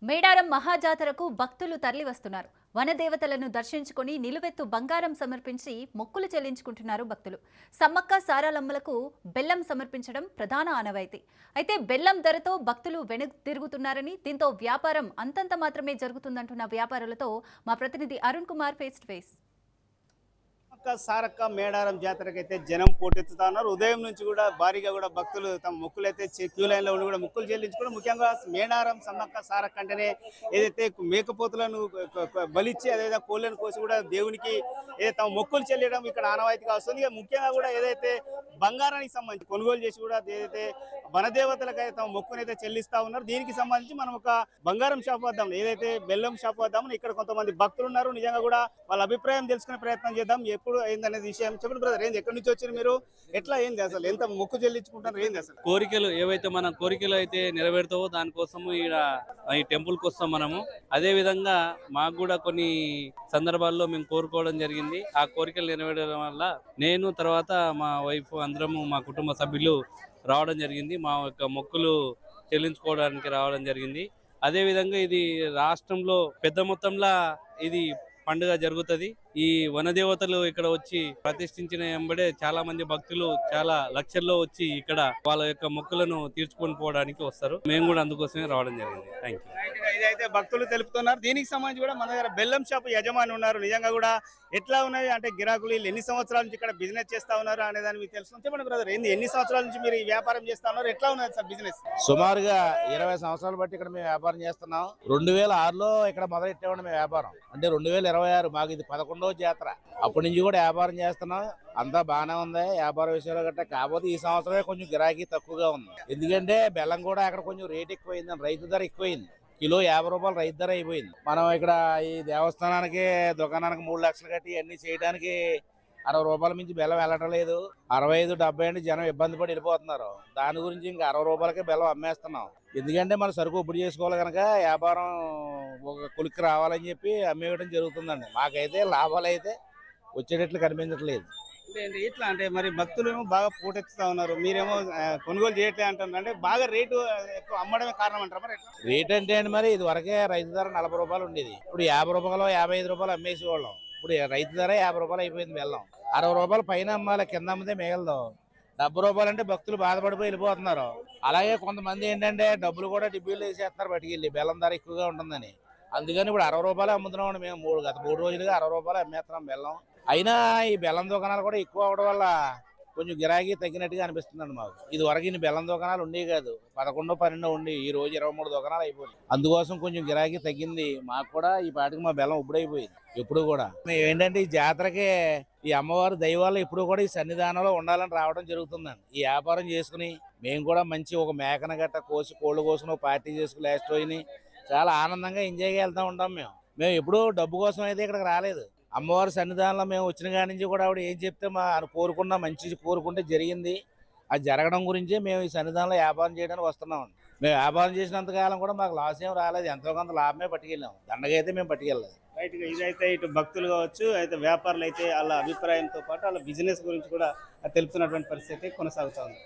మేడారం మహాజాతరకు భక్తులు తరలివస్తున్నారు. వనదేవతలను దర్శించుకొని నిలువెత్తు బంగారం సమర్పించి మొక్కులు చెల్లించుకుంటున్నారు భక్తులు. సమ్మక్క సారాలమ్మలకు బెల్లం సమర్పించడం ప్రధాన ఆనవాయితీ. అయితే బెల్లం ధరతో భక్తులు వెనక్కి తిరుగుతున్నారని, దీంతో వ్యాపారం అంతంత మాత్రమే జరుగుతుందంటున్న వ్యాపారులతో మా ప్రతినిధి Arun Kumar face to face. Sarakka Medaram జాతరకైతే జనం పోటెత్తుతా ఉన్నారు. ఉదయం నుంచి కూడా భారీగా కూడా భక్తులు తమ మొక్కులు అయితే క్యూ లైన్ లో ఉండి కూడా మొక్కులు చెల్లించుకోవడం. ముఖ్యంగా మేడారం సమ్మక్క సారక్క అంటేనే ఏదైతే మేకపోతులను బలిచ్చి అదేవిధంగా కోళ్ళను కోసి కూడా దేవునికి ఏదైతే తమ మొక్కులు చెల్లియడం ఇక్కడ ఆనవాయితీగా వస్తుంది. ముఖ్యంగా కూడా ఏదైతే బంగారానికి సంబంధించి కొనుగోలు చేసి కూడా ఏదైతే వనదేవతలకు అయితే తమ మొక్కునైతే చెల్లిస్తా ఉన్నారు. దీనికి సంబంధించి మనం ఒక బంగారం షాప్ వద్దాం, ఏదైతే బెల్లం షాప్ వద్దాం. ఇక్కడ కొంతమంది భక్తులు ఉన్నారు. నిజంగా కూడా వాళ్ళ అభిప్రాయం తెలుసుకునే ప్రయత్నం చేద్దాం. ఎప్పుడు అయిందనేది విషయం చెప్పండి బ్రదర్. ఏంది, ఎక్కడి నుంచి వచ్చారు మీరు? ఎట్లా ఏంది అసలు, ఎంత మొక్కు చెల్లించుకుంటారు, ఏంది అసలు కోరికలు ఏవైతే మన కోరికలు అయితే నెరవేరుతావో దానికోసము ఈ టెంపుల్కి వస్తాం మనము. అదే విధంగా మాకు కూడా కొన్ని సందర్భాల్లో మేము కోరుకోవడం జరిగింది. ఆ కోరికలు నెరవేరడం వల్ల నేను తర్వాత మా వైఫ్ అందరము మా కుటుంబ సభ్యులు రావడం జరిగింది. మా యొక్క మొక్కులు చెల్లించుకోవడానికి రావడం జరిగింది. అదే విధంగా ఇది రాష్ట్రంలో పెద్ద మొత్తంలో ఇది పండుగ జరుగుతుంది. ఈ వనదేవతలు ఇక్కడ వచ్చి ప్రతిష్ఠించిన వెంబడే చాలా మంది భక్తులు చాలా లక్షల్లో వచ్చి ఇక్కడ వాళ్ళ యొక్క మొక్కులను తీర్చుకొని పోవడానికి వస్తారు. మేము కూడా అందుకోసమే రావడం జరిగింది. Thank you. ఇదైతే భక్తులు తెలుపుతున్నారు. దీనికి సంబంధించి కూడా మన దగ్గర బెల్లం షాప్ యజమాని ఉన్నారు. నిజంగా కూడా ఎట్లా ఉన్నాయి అంటే గిరాకులు వీళ్ళు ఎన్ని సంవత్సరాల నుంచి ఇక్కడ బిజినెస్ చేస్తా ఉన్నారు అనే దాన్ని మీకు తెలుసు. చెప్పండి బ్రదర్, ఎన్ని సంవత్సరాల నుంచి మీరు ఈ వ్యాపారం చేస్తా ఉన్నారు? ఎట్లా ఉన్నది సార్ బిజినెస్? సుమారుగా 20 సంవత్సరాలు బట్టి ఇక్కడ మేము వ్యాపారం చేస్తున్నాం. 2006లో ఇక్కడ మొదలెట్టామండి మేము వ్యాపారం. అంటే 2026 మాకు ఇది 11వ జాతర. అప్పటి నుంచి కూడా వ్యాపారం చేస్తున్నాం. అంతా బాగానే ఉంది వ్యాపార విషయాలు గట్టా. కాకపోతే ఈ సంవత్సరమే కొంచెం గిరాకీ తక్కువగా ఉంది. ఎందుకంటే బెల్లం కూడా అక్కడ కొంచెం రేట్ ఎక్కువైంది, రైతు ధర ఎక్కువైంది. కిలో 50 రూపాయలు రైతు ధర అయిపోయింది. మనం ఇక్కడ ఈ దేవస్థానానికి దుకాణానికి 3 లక్షలు కట్టి అన్ని చేయడానికి 60 రూపాయల మించి బెల్లం వెళ్ళటం లేదు. 65, 70 అంటే జనం ఇబ్బంది పడి వెళ్ళిపోతున్నారు. దాని గురించి ఇంకా 60 రూపాయలకే బెల్లం అమ్మేస్తున్నాం. ఎందుకంటే మన సరుకు ఇప్పుడు చేసుకోవాలి కనుక వ్యాపారం ఒక కొలిక్కి రావాలని చెప్పి అమ్మేయడం జరుగుతుందండి. మాకైతే లాభాలు అయితే వచ్చేటట్లు కనిపించట్లేదు. ఇట్లా అంటే మరి భక్తులు ఏమో బాగా పోటెత్తుతా ఉన్నారు, మీరేమో కొనుగోలు చేయట్లే అంటున్నారు. అంటే బాగా రేటు ఎక్కువ అమ్మడమే కారణం అంటారు. మరి రేట్ అంటే అండి, మరి ఇది వరకే రైతు ధర 40 రూపాయలు ఉండేది. ఇప్పుడు 50 రూపాయలు 55 రూపాయలు అమ్మేసేవాళ్ళం. ఇప్పుడు రైతు ధర 50 రూపాయలు అయిపోయింది బెల్లం. 60 రూపాయలు పైన అమ్మాలి, కింద అమ్మితే మిగలదు. 70 రూపాయలు అంటే భక్తులు బాధపడిపోయి వెళ్ళిపోతున్నారు. అలాగే కొంతమంది ఏంటంటే డబ్బులు కూడా డిబ్బీలు వేసేస్తున్నారు పట్టుకెళ్ళి, బెల్లం ధర ఎక్కువగా ఉంటుందని. అందుకని ఇప్పుడు 60 రూపాయలు అమ్ముతున్నాం. మేము గత 3 రోజులుగా 60 రూపాయలు అమ్మేస్తున్నాం బెల్లం. అయినా ఈ బెల్లం దుకాణాలు కూడా ఎక్కువ అవడం వల్ల కొంచెం గిరాకీ తగ్గినట్టుగా అనిపిస్తుందండి మాకు. ఇది వరకు ఇన్ని బెల్లం దుకాణాలు ఉండేవి కాదు, 11, 12 ఉండి ఈ రోజు 23 దుకాణాలు అయిపోయింది. అందుకోసం కొంచెం గిరాకీ తగ్గింది. మాకు కూడా ఈ పాటికి మా బెల్లం ఉప్పుడైపోయింది. ఎప్పుడు కూడా ఏంటంటే ఈ జాతరకి ఈ అమ్మవారి దైవాలు ఎప్పుడు కూడా ఈ సన్నిధానంలో ఉండాలని రావడం జరుగుతుందండి. ఈ వ్యాపారం చేసుకుని మేము కూడా మంచి ఒక మేకన గట్ట కోసి కోళ్ళు కోసుకుని పార్టీ చేసుకుని లాస్ట్ రోజుని చాలా ఆనందంగా ఎంజాయ్గా వెళ్తూ ఉంటాం. మేము ఎప్పుడూ డబ్బు కోసం అయితే ఇక్కడికి రాలేదు. అమ్మవారి సన్నిధానంలో మేము వచ్చిన కాడి నుంచి కూడా ఆవిడ ఏం చెప్తే కోరుకున్నా మంచి కోరుకుంటే జరిగింది. అది జరగడం గురించి మేము ఈ సన్నిధానంలో వ్యాపారం చేయడానికి వస్తున్నాం. మేము వ్యాపారం చేసినంతకాలం కూడా మాకు లాస్ ఏం రాలేదు. ఎంతో కొంత లాభమే పట్టుకెళ్ళాము. దండగా అయితే మేము పట్టుకెళ్ళలేదు. రైట్గా ఇదైతే ఇటు భక్తులు కావచ్చు, అయితే వ్యాపారులు అయితే వాళ్ళ అభిప్రాయంతో పాటు వాళ్ళ బిజినెస్ గురించి కూడా తెలుపుతున్నటువంటి పరిస్థితి కొనసాగుతా ఉంది.